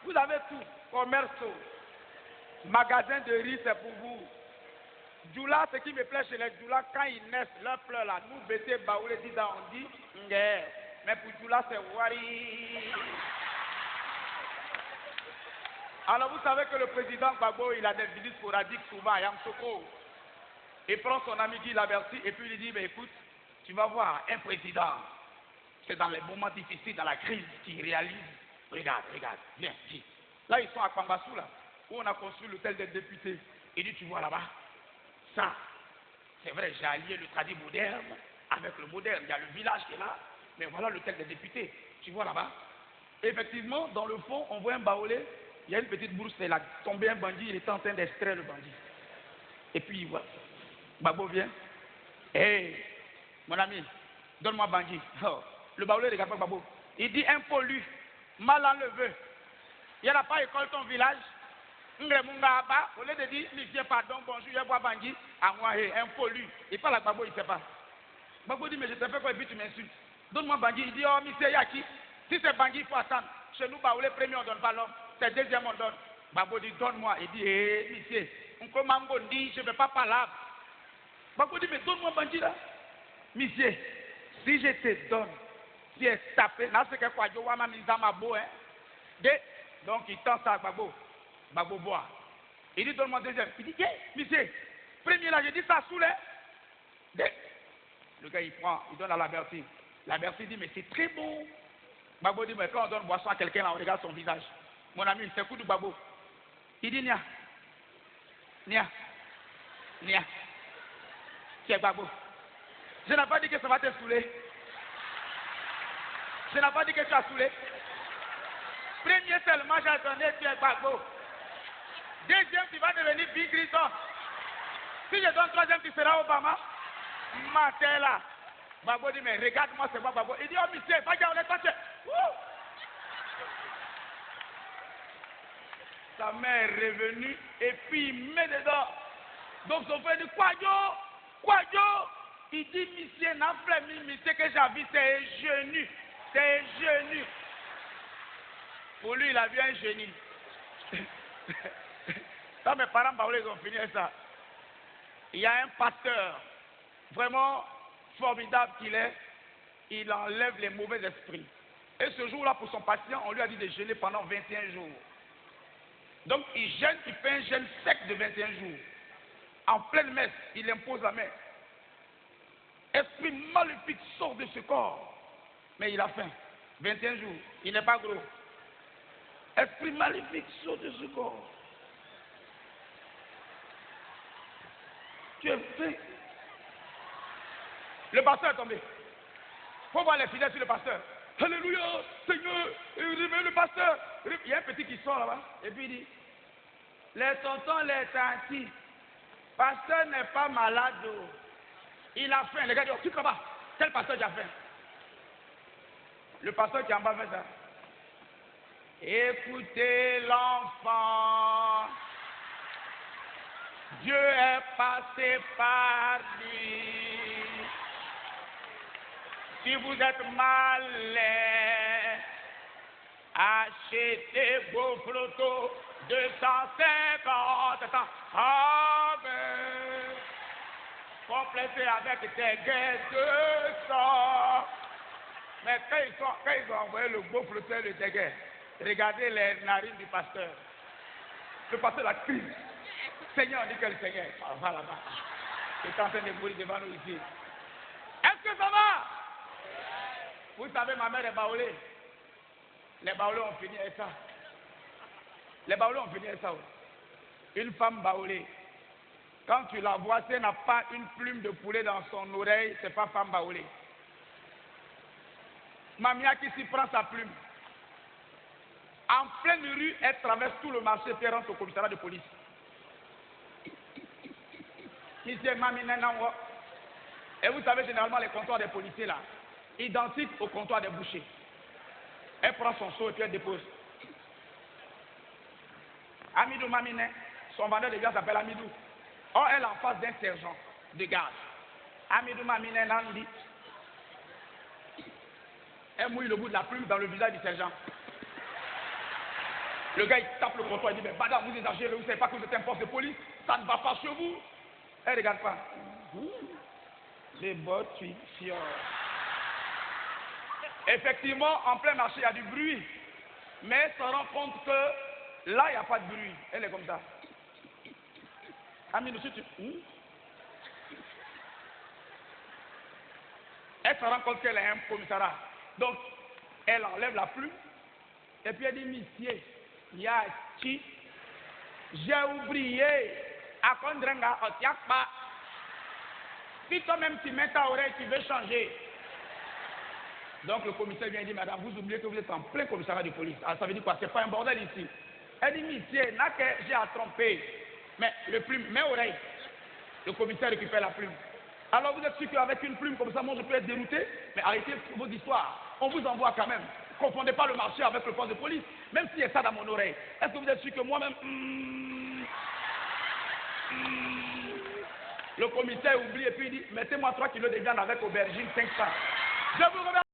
Vous avez tout. Commerce, magasin de riz, c'est pour vous. Djoula, ce qui me plaît chez les Djoula, quand ils naissent, leur pleurs là, nous, Bété, Baoulé, 10 ans, on dit, Ngé. Mais pour Djoula, c'est Wari. Alors, vous savez que le président Gbagbo, il a des visites sporadiques souvent à Yamsoko. Il prend son ami Guy Laberty et puis il lui dit, mais écoute, tu vas voir, un président, c'est dans les moments difficiles, dans la crise, qu'il réalise. Regarde, viens, Guy. Là, ils sont à Pambassou, là, où on a construit l'hôtel des députés. Il dit, tu vois là-bas, ça, c'est vrai, j'ai allié le tradit moderne avec le moderne. Il y a le village qui est là, mais voilà l'hôtel des députés. Tu vois là-bas. Effectivement, dans le fond, on voit un baolé, il y a une petite brousse, il a tombé un bandit, il était en train d'extraire le bandit. Et puis, voilà. Gbagbo vient. Hé, mon ami, donne-moi bandit. Oh, le baolé regarde pas Gbagbo. Il dit impoli, mal enlevé. Il n'y a pas école ton village. Au lieu de dire, monsieur, pardon, bonjour, je vois bandit, à moi, impoli. Il parle à Gbagbo, il ne sait pas. Gbagbo dit, mais je te fais quoi et puis tu m'insultes. Donne-moi bandit. Il dit, oh, monsieur Yaki, si c'est bandit, il faut attendre. Chez nous, baolé premier, on ne donne pas l'homme. C'est deuxième, on donne. Gbagbo dit, donne-moi. Il dit, hé, monsieur, on dit, je ne vais pas parler. Gbagbo dit, mais donne-moi bandit là. Monsieur, si je te donne, si elle tape, là c'est que quoi, je vois ma mise à ma beau, hein. Donc il tend ça à Gbagbo. Gbagbo boit. Il dit, donne-moi deuxième. Il dit, monsieur, premier là, je dis ça sous les. Le gars il prend, il donne à la Bercy. La Bercy dit, mais c'est très bon. Gbagbo dit, mais quand on donne boisson à quelqu'un là, on regarde son visage. Mon ami, c'est coup de Gbagbo. Il dit, nia. C'est Gbagbo. Je n'ai pas dit que ça va te saouler. Je n'ai pas dit que tu as saoulé. Premier seulement, j'ai donné, tu es Gbagbo. Deuxième, tu vas devenir Big Grison. Si je donne troisième, tu seras Obama. Matela. Gbagbo dit, mais regarde-moi, c'est moi Gbagbo. Il dit, oh monsieur, pas garder toi, tu es. Sa mère est revenue et puis il met dedans. Donc son frère dit, quoi, il dit, monsieur, n'a pas mis, monsieur, que j'ai vu, c'est un genou. Pour lui, il a vu un génie. Quand mes parents parlaient, ils ont fini ça. Il y a un pasteur, vraiment formidable qu'il est, il enlève les mauvais esprits. Et ce jour-là, pour son patient, on lui a dit de jeûner pendant 21 jours. Donc il jeûne, il fait un jeûne sec de 21 jours. En pleine messe, il impose la main. Esprit maléfique sort de ce corps. Mais il a faim. 21 jours. Il n'est pas gros. Esprit maléfique sort de ce corps. Tu es faim. Le pasteur est tombé. Il faut voir les fidèles sur le pasteur. Alléluia, Seigneur, réveille le pasteur. Il y a un petit qui sort là-bas. Et puis il dit, les tontons, les tantis, pasteur n'est pas malade. Il a faim. Les gars disent, tu crois pas? Quel pasteur qui a faim? Le pasteur qui est en bas fait ça. Écoutez l'enfant. Dieu est passé par lui. Si vous êtes malin, achetez vos photos 250 ans. Amen. Complétez avec tes gains 200. Mais quand ils ont envoyé le beau flotteur de Tégué, regardez les narines du pasteur. Le pasteur l'a crié. Seigneur, on dit que le Seigneur va là-bas. Il est en train de mourir devant nous ici. Est-ce que ça va? Vous savez, ma mère est baoulée. Les baoulés ont fini avec ça. Les baoulés ont fini avec ça. Une femme baoulée. Quand tu la vois, si elle n'a pas une plume de poulet dans son oreille, c'est pas femme baoulée. Mamia qui s'y prend sa plume. En pleine rue, elle traverse tout le marché et rentre au commissariat de police. Monsieur Maminenango. Et vous savez, généralement, les comptoirs des policiers là, identiques au comptoir des bouchers. Elle prend son seau et puis elle dépose. Amidou Mamine, son vendeur de gaz s'appelle Amidou. Or, elle est en face d'un sergent de garde. Amidou Mamine Nandi. Elle mouille le bout de la plume dans le visage du sergent. Le gars, il tape le comptoir, il dit, mais madame, vous exagérez, vous ne savez pas que vous êtes un poste de police, ça ne va pas chez vous. Elle ne regarde pas. Les bottes, fions. Effectivement, en plein marché, il y a du bruit. Mais elle se rend compte que là, il n'y a pas de bruit. Elle est comme ça. Ami, dessus, Elle se rend compte qu'elle est un commissariat. Donc, elle enlève la plume. Et puis elle dit, monsieur, Yachi, j'ai oublié. À Kondrenga, Otiakpa. Si toi-même tu mets ta oreille, tu veux changer. Donc le commissaire vient dire, madame, vous oubliez que vous êtes en plein commissariat de police. Alors ça veut dire quoi? C'est pas un bordel ici. Elle dit, monsieur, n'a que j'ai à tromper. Mais le plume, mets oreille. Le commissaire récupère la plume. Alors vous êtes sûr qu'avec une plume comme ça, moi je peux être dérouté? Mais arrêtez vos histoires. On vous envoie quand même. Ne confondez pas le marché avec le poste de police. Même s'il y a ça dans mon oreille. Est-ce que vous êtes sûr que moi-même... Le commissaire oublie et puis il dit, mettez-moi 3 kilos de viande avec aubergine 500. Je vous remercie.